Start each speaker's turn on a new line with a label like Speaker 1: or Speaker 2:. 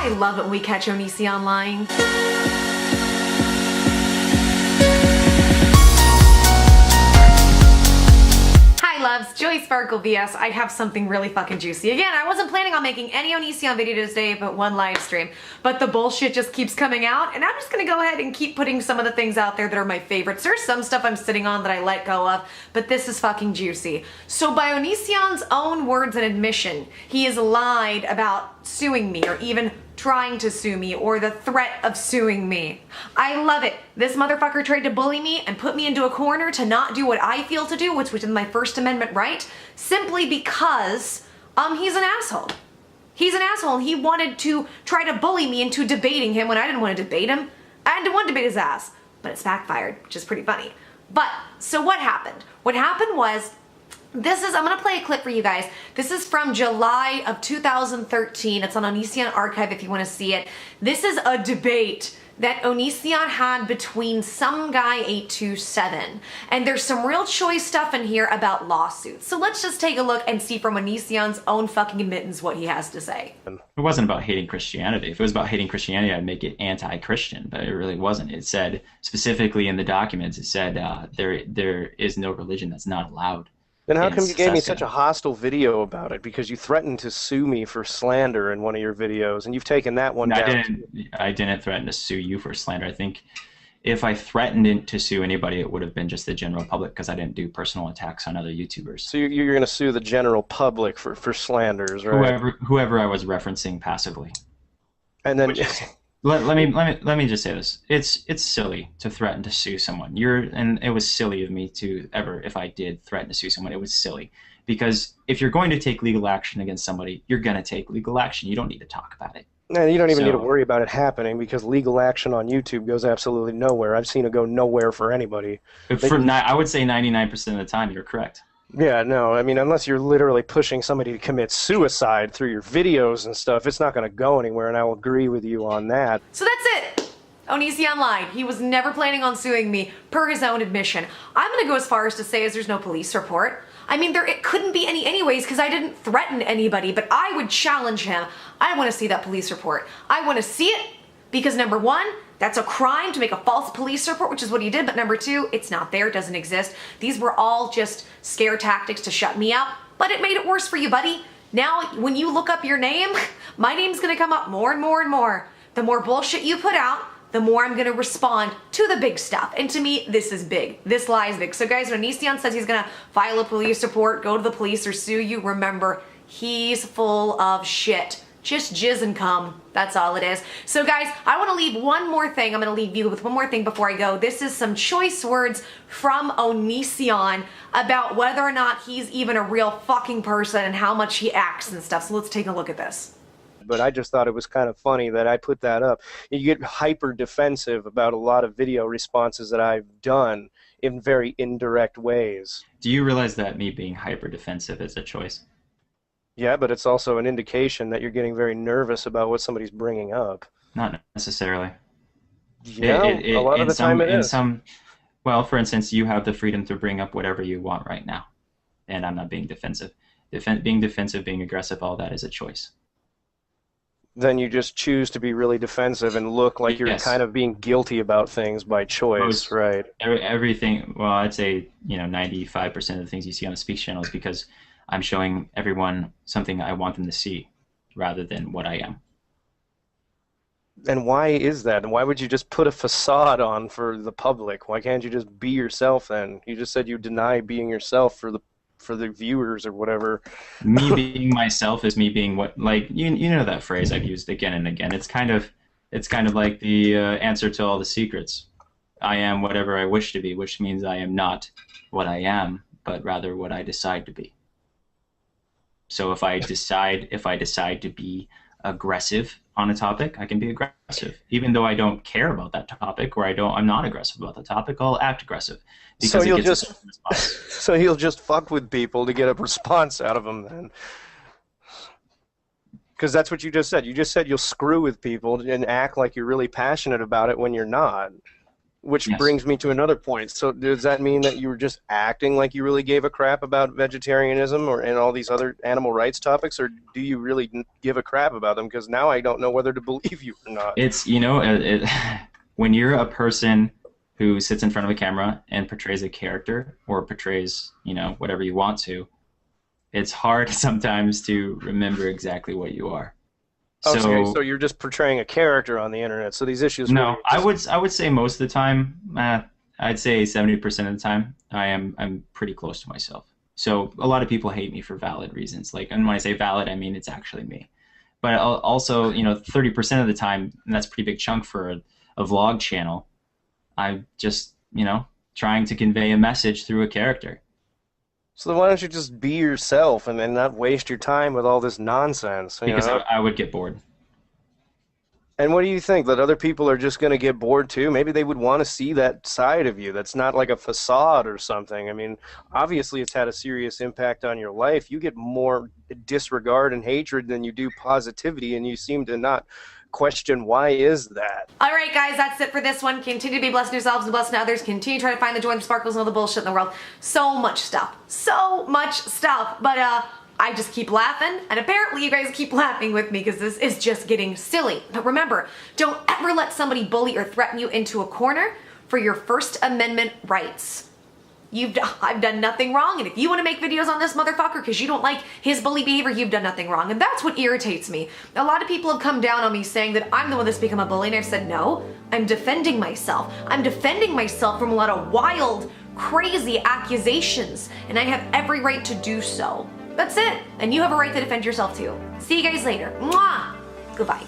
Speaker 1: I love it when we catch Onision lying. Hi loves, Joy Sparkle VS. I have something really fucking juicy. Again, I wasn't planning on making any Onision video today but one live stream, but the bullshit just keeps coming out, and I'm just gonna go ahead and keep putting some of the things out there that are my favorites. There's some stuff I'm sitting on that I let go of, but this is fucking juicy. So by Onision's own words and admission, he has lied about suing me, or even trying to sue me, or the threat of suing me. I love it. This motherfucker tried to bully me and put me into a corner to not do what I feel to do, which was my First Amendment right, simply because he's an asshole. He's an asshole, and he wanted to try to bully me into debating him when I didn't want to debate him. I didn't want to debate his ass, but it's backfired, which is pretty funny. But, so what happened? What happened was, I'm gonna play a clip for you guys. This is from July of 2013. It's on Onision Archive if you wanna see it. This is a debate that Onision had between some guy 827. And there's some real choice stuff in here about lawsuits. So let's just take a look and see from Onision's own fucking admittance what he has to say.
Speaker 2: It wasn't about hating Christianity. If it was about hating Christianity, I'd make it anti-Christian, but it really wasn't. It said, specifically in the documents, it said there is no religion that's not allowed.
Speaker 3: Then how come you gave me such a hostile video about it? Because you threatened to sue me for slander in one of your videos, and you've taken that one down.
Speaker 2: I didn't threaten to sue you for slander. I think if I threatened to sue anybody, it would have been just the general public, because I didn't do personal attacks on other YouTubers.
Speaker 3: So you're going to sue the general public for slanders, right?
Speaker 2: Whoever I was referencing passively.
Speaker 3: And then...
Speaker 2: Let me just say this. It's silly to threaten to sue someone. And it was silly of me to ever, if I did threaten to sue someone, it was silly. Because if you're going to take legal action against somebody, you're going to take legal action. You don't need to talk about it.
Speaker 3: No, you don't even need to worry about it happening, because legal action on YouTube goes absolutely nowhere. I've seen it go nowhere for anybody.
Speaker 2: I would say 99% of the time, you're correct.
Speaker 3: Yeah, no, I mean, unless you're literally pushing somebody to commit suicide through your videos and stuff, it's not going to go anywhere, and I will agree with you on that.
Speaker 1: So that's it. Onision lied. He was never planning on suing me, per his own admission. I'm going to go as far as to say there's no police report. I mean, it couldn't be any anyways, because I didn't threaten anybody, but I would challenge him. I want to see that police report. I want to see it because, number one, that's a crime to make a false police report, which is what he did. But number two, it's not there, it doesn't exist. These were all just scare tactics to shut me up, but it made it worse for you, buddy. Now, when you look up your name, my name's gonna come up more and more and more. The more bullshit you put out, the more I'm gonna respond to the big stuff. And to me, this is big. This lie is big. So guys, when Onision says he's gonna file a police report, go to the police, or sue you, remember, he's full of shit. Just jizz and cum. That's all it is. So guys, I want to leave one more thing. I'm going to leave you with one more thing before I go. This is some choice words from Onision about whether or not he's even a real fucking person and how much he acts and stuff. So let's take a look at this.
Speaker 3: But I just thought it was kind of funny that I put that up. You get hyper defensive about a lot of video responses that I've done in very indirect ways.
Speaker 2: Do you realize that me being hyper defensive is a choice?
Speaker 3: Yeah, but it's also an indication that you're getting very nervous about what somebody's bringing up.
Speaker 2: Not necessarily.
Speaker 3: Yeah, a lot of the time it is.
Speaker 2: Well, for instance, you have the freedom to bring up whatever you want right now, and I'm not being defensive. Being defensive, being aggressive, all that is a choice.
Speaker 3: Then you just choose to be really defensive and look like you're kind of being guilty about things by choice, right?
Speaker 2: Everything, well, I'd say 95% of the things you see on the Speaks channel is because I'm showing everyone something I want them to see rather than what I am.
Speaker 3: And why is that? And why would you just put a facade on for the public? Why can't you just be yourself then? You just said you deny being yourself for the viewers or whatever.
Speaker 2: Me being myself is me being what, like, you know that phrase I've used again and again. It's kind of like the answer to all the secrets. I am whatever I wish to be, which means I am not what I am, but rather what I decide to be. So if I decide to be aggressive on a topic, I can be aggressive. Even though I don't care about that topic, or I'm not aggressive about the topic, I'll act aggressive.
Speaker 3: So you'll just fuck with people to get a response out of them then. Because that's what you just said. You just said you'll screw with people and act like you're really passionate about it when you're not. Which
Speaker 2: Yes.
Speaker 3: brings me to another point. So does that mean that you were just acting like you really gave a crap about vegetarianism and all these other animal rights topics, or do you really give a crap about them? Because now I don't know whether to believe you or not.
Speaker 2: It's, when you're a person who sits in front of a camera and portrays a character or portrays, whatever you want to, it's hard sometimes to remember exactly what you are.
Speaker 3: Okay, so you're just portraying a character on the internet. So these issues.
Speaker 2: No, I would say most of the time, I'd say 70% of the time, I'm pretty close to myself. So a lot of people hate me for valid reasons. And when I say valid, I mean it's actually me. But also, 30% of the time, and that's a pretty big chunk for a vlog channel, I'm just, trying to convey a message through a character.
Speaker 3: So then why don't you just be yourself and not waste your time with all this nonsense?
Speaker 2: Because I would get bored.
Speaker 3: And what do you think? That other people are just going to get bored too? Maybe they would want to see that side of you that's not like a facade or something. I mean, obviously it's had a serious impact on your life. You get more disregard and hatred than you do positivity, and you seem to not question why is that.
Speaker 1: All right, guys, that's it for this one. Continue to be blessed in yourselves and blessed in others. Continue to try to find the joy and the sparkles and all the bullshit in the world. So much stuff. But I just keep laughing, and apparently you guys keep laughing with me because this is just getting silly. But remember, don't ever let somebody bully or threaten you into a corner for your First Amendment rights. I've done nothing wrong, and if you want to make videos on this motherfucker because you don't like his bully behavior, you've done nothing wrong, and that's what irritates me. A lot of people have come down on me saying that I'm the one that's become a bully, and I've said no, I'm defending myself. I'm defending myself from a lot of wild, crazy accusations, and I have every right to do so. That's it, and you have a right to defend yourself too. See you guys later. Mwah! Goodbye.